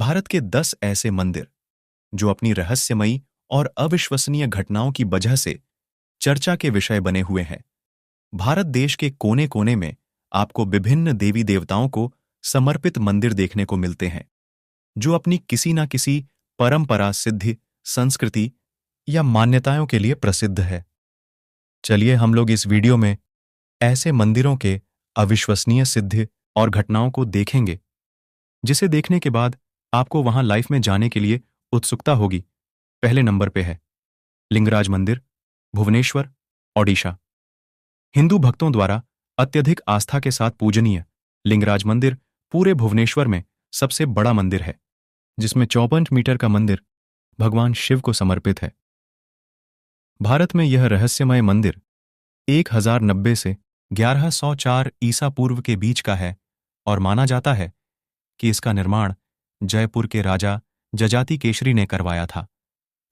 भारत के 10 ऐसे मंदिर जो अपनी रहस्यमयी और अविश्वसनीय घटनाओं की वजह से चर्चा के विषय बने हुए हैं। भारत देश के कोने कोने में आपको विभिन्न देवी देवताओं को समर्पित मंदिर देखने को मिलते हैं, जो अपनी किसी न किसी परंपरा, सिद्धि, संस्कृति या मान्यताओं के लिए प्रसिद्ध है। चलिए हम लोग इस वीडियो में ऐसे मंदिरों के अविश्वसनीय सिद्धि और घटनाओं को देखेंगे, जिसे देखने के बाद आपको वहां लाइफ में जाने के लिए उत्सुकता होगी। पहले नंबर पे है लिंगराज मंदिर, भुवनेश्वर, ओडिशा। हिंदू भक्तों द्वारा अत्यधिक आस्था के साथ पूजनीय लिंगराज मंदिर पूरे भुवनेश्वर में सबसे बड़ा मंदिर है, जिसमें 54 मीटर का मंदिर भगवान शिव को समर्पित है। भारत में यह रहस्यमय मंदिर 1090 से 1104 ईसा पूर्व के बीच का है और माना जाता है कि इसका निर्माण जयपुर के राजा जजाति केशरी ने करवाया था,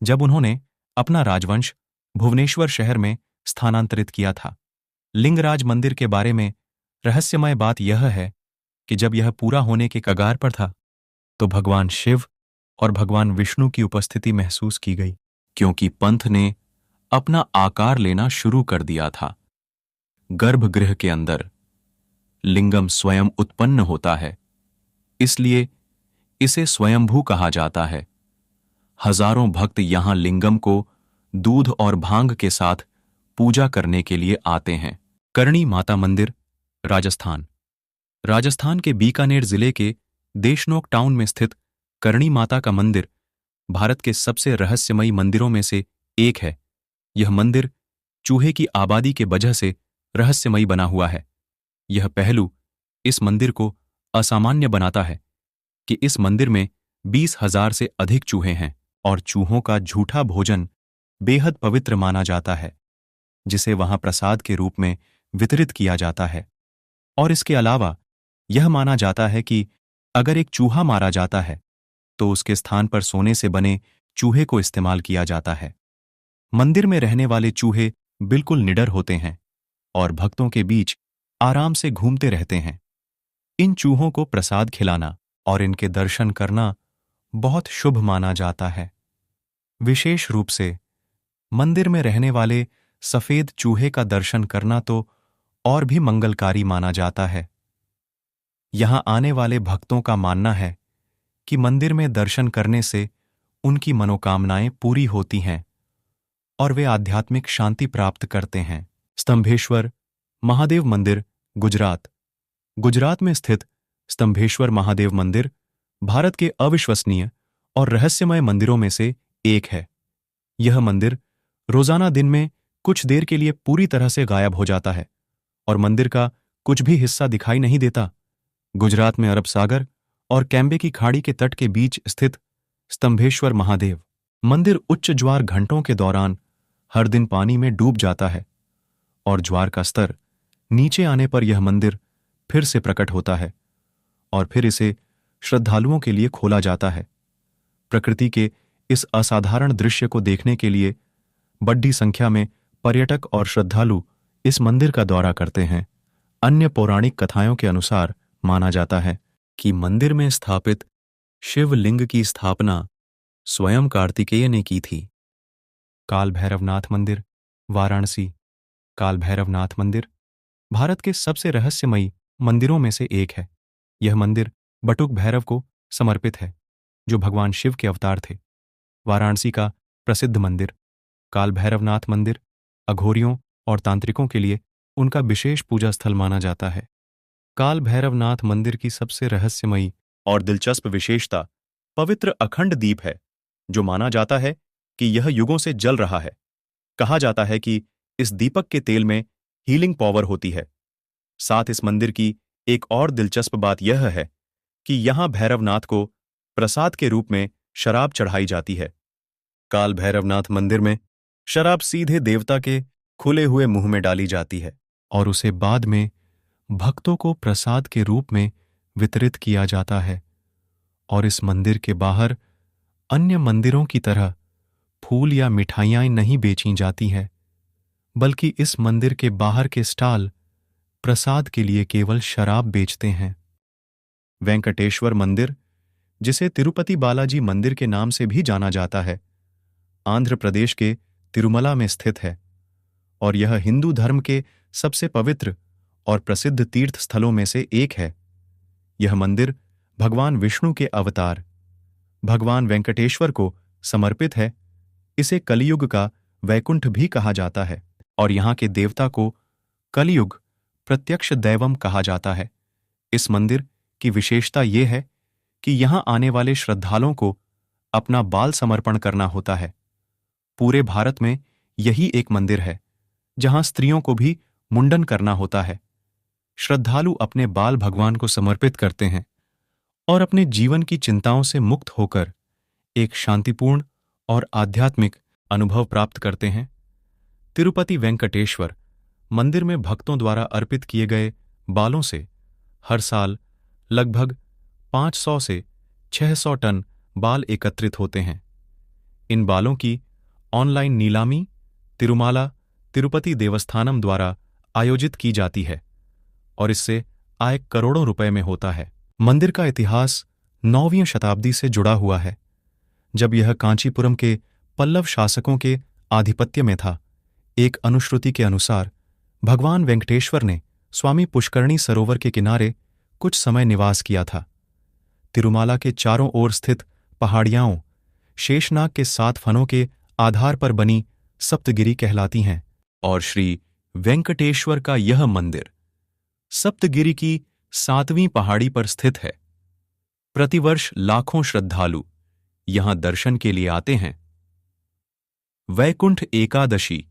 जब उन्होंने अपना राजवंश भुवनेश्वर शहर में स्थानांतरित किया था। लिंगराज मंदिर के बारे में रहस्यमय बात यह है कि जब यह पूरा होने के कगार पर था, तो भगवान शिव और भगवान विष्णु की उपस्थिति महसूस की गई, क्योंकि पंथ ने अपना आकार लेना शुरू कर दिया था। गर्भगृह के अंदर लिंगम स्वयं उत्पन्न होता है, इसलिए इसे स्वयंभू कहा जाता है। हजारों भक्त यहां लिंगम को दूध और भांग के साथ पूजा करने के लिए आते हैं। करणी माता मंदिर, राजस्थान। राजस्थान के बीकानेर जिले के देशनोक टाउन में स्थित करणी माता का मंदिर भारत के सबसे रहस्यमयी मंदिरों में से एक है। यह मंदिर चूहे की आबादी के वजह से रहस्यमयी बना हुआ है। यह पहलू इस मंदिर को असामान्य बनाता है कि इस मंदिर में 20,000 से अधिक चूहे हैं और चूहों का झूठा भोजन बेहद पवित्र माना जाता है, जिसे वहां प्रसाद के रूप में वितरित किया जाता है। और इसके अलावा यह माना जाता है कि अगर एक चूहा मारा जाता है तो उसके स्थान पर सोने से बने चूहे को इस्तेमाल किया जाता है। मंदिर में रहने वाले चूहे बिल्कुल निडर होते हैं और भक्तों के बीच आराम से घूमते रहते हैं। इन चूहों को प्रसाद खिलाना और इनके दर्शन करना बहुत शुभ माना जाता है। विशेष रूप से मंदिर में रहने वाले सफेद चूहे का दर्शन करना तो और भी मंगलकारी माना जाता है। यहां आने वाले भक्तों का मानना है कि मंदिर में दर्शन करने से उनकी मनोकामनाएं पूरी होती हैं और वे आध्यात्मिक शांति प्राप्त करते हैं। स्तंभेश्वर महादेव मंदिर, गुजरात। गुजरात में स्थित स्तंभेश्वर महादेव मंदिर भारत के अविश्वसनीय और रहस्यमय मंदिरों में से एक है। यह मंदिर रोजाना दिन में कुछ देर के लिए पूरी तरह से गायब हो जाता है और मंदिर का कुछ भी हिस्सा दिखाई नहीं देता। गुजरात में अरब सागर और कैम्बे की खाड़ी के तट के बीच स्थित स्तंभेश्वर महादेव मंदिर उच्च ज्वार घंटों के दौरान हर दिन पानी में डूब जाता है और ज्वार का स्तर नीचे आने पर यह मंदिर फिर से प्रकट होता है और फिर इसे श्रद्धालुओं के लिए खोला जाता है। प्रकृति के इस असाधारण दृश्य को देखने के लिए बड़ी संख्या में पर्यटक और श्रद्धालु इस मंदिर का दौरा करते हैं। अन्य पौराणिक कथाओं के अनुसार माना जाता है कि मंदिर में स्थापित शिवलिंग की स्थापना स्वयं कार्तिकेय ने की थी। काल भैरवनाथ मंदिर, वाराणसी। काल भैरवनाथ मंदिर भारत के सबसे रहस्यमयी मंदिरों में से एक है। यह मंदिर बटुक भैरव को समर्पित है, जो भगवान शिव के अवतार थे। वाराणसी का प्रसिद्ध मंदिर काल भैरवनाथ मंदिर अघोरियों और तांत्रिकों के लिए उनका विशेष पूजा स्थल माना जाता है। काल भैरवनाथ मंदिर की सबसे रहस्यमयी और दिलचस्प विशेषता पवित्र अखंड दीप है, जो माना जाता है कि यह युगों से जल रहा है। कहा जाता है कि इस दीपक के तेल में हीलिंग पावर होती है। साथ इस मंदिर की एक और दिलचस्प बात यह है कि यहां भैरवनाथ को प्रसाद के रूप में शराब चढ़ाई जाती है। काल भैरवनाथ मंदिर में शराब सीधे देवता के खुले हुए मुंह में डाली जाती है और उसे बाद में भक्तों को प्रसाद के रूप में वितरित किया जाता है। और इस मंदिर के बाहर अन्य मंदिरों की तरह फूल या मिठाइयां नहीं बेची जाती हैं, बल्कि इस मंदिर के बाहर के स्टॉल प्रसाद के लिए केवल शराब बेचते हैं। वेंकटेश्वर मंदिर जिसे तिरुपति बालाजी मंदिर के नाम से भी जाना जाता है, आंध्र प्रदेश के तिरुमला में स्थित है और यह हिंदू धर्म के सबसे पवित्र और प्रसिद्ध तीर्थ स्थलों में से एक है। यह मंदिर भगवान विष्णु के अवतार भगवान वेंकटेश्वर को समर्पित है। इसे कलियुग का वैकुंठ भी कहा जाता है और यहाँ के देवता को कलियुग प्रत्यक्ष दैवम कहा जाता है। इस मंदिर की विशेषता यह है कि यहाँ आने वाले श्रद्धालुओं को अपना बाल समर्पण करना होता है। पूरे भारत में यही एक मंदिर है जहाँ स्त्रियों को भी मुंडन करना होता है। श्रद्धालु अपने बाल भगवान को समर्पित करते हैं और अपने जीवन की चिंताओं से मुक्त होकर एक शांतिपूर्ण और आध्यात्मिक अनुभव प्राप्त करते हैं। तिरुपति वेंकटेश्वर मंदिर में भक्तों द्वारा अर्पित किए गए बालों से हर साल लगभग 500 से 600 टन बाल एकत्रित होते हैं। इन बालों की ऑनलाइन नीलामी तिरुमाला तिरुपति देवस्थानम द्वारा आयोजित की जाती है और इससे आय करोड़ों रुपए में होता है। मंदिर का इतिहास 9वीं शताब्दी से जुड़ा हुआ है, जब यह कांचीपुरम के पल्लव शासकों के आधिपत्य में था। एक अनुश्रुति के अनुसार भगवान वेंकटेश्वर ने स्वामी पुष्करणी सरोवर के किनारे कुछ समय निवास किया था। तिरुमाला के चारों ओर स्थित पहाड़ियां शेषनाग के 7 फनों के आधार पर बनी सप्तगिरी कहलाती हैं और श्री वेंकटेश्वर का यह मंदिर सप्तगिरी की 7वीं पहाड़ी पर स्थित है। प्रतिवर्ष लाखों श्रद्धालु यहां दर्शन के लिए आते हैं। वैकुंठ एकादशी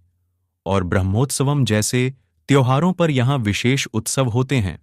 और ब्रह्मोत्सवम जैसे त्योहारों पर यहां विशेष उत्सव होते हैं।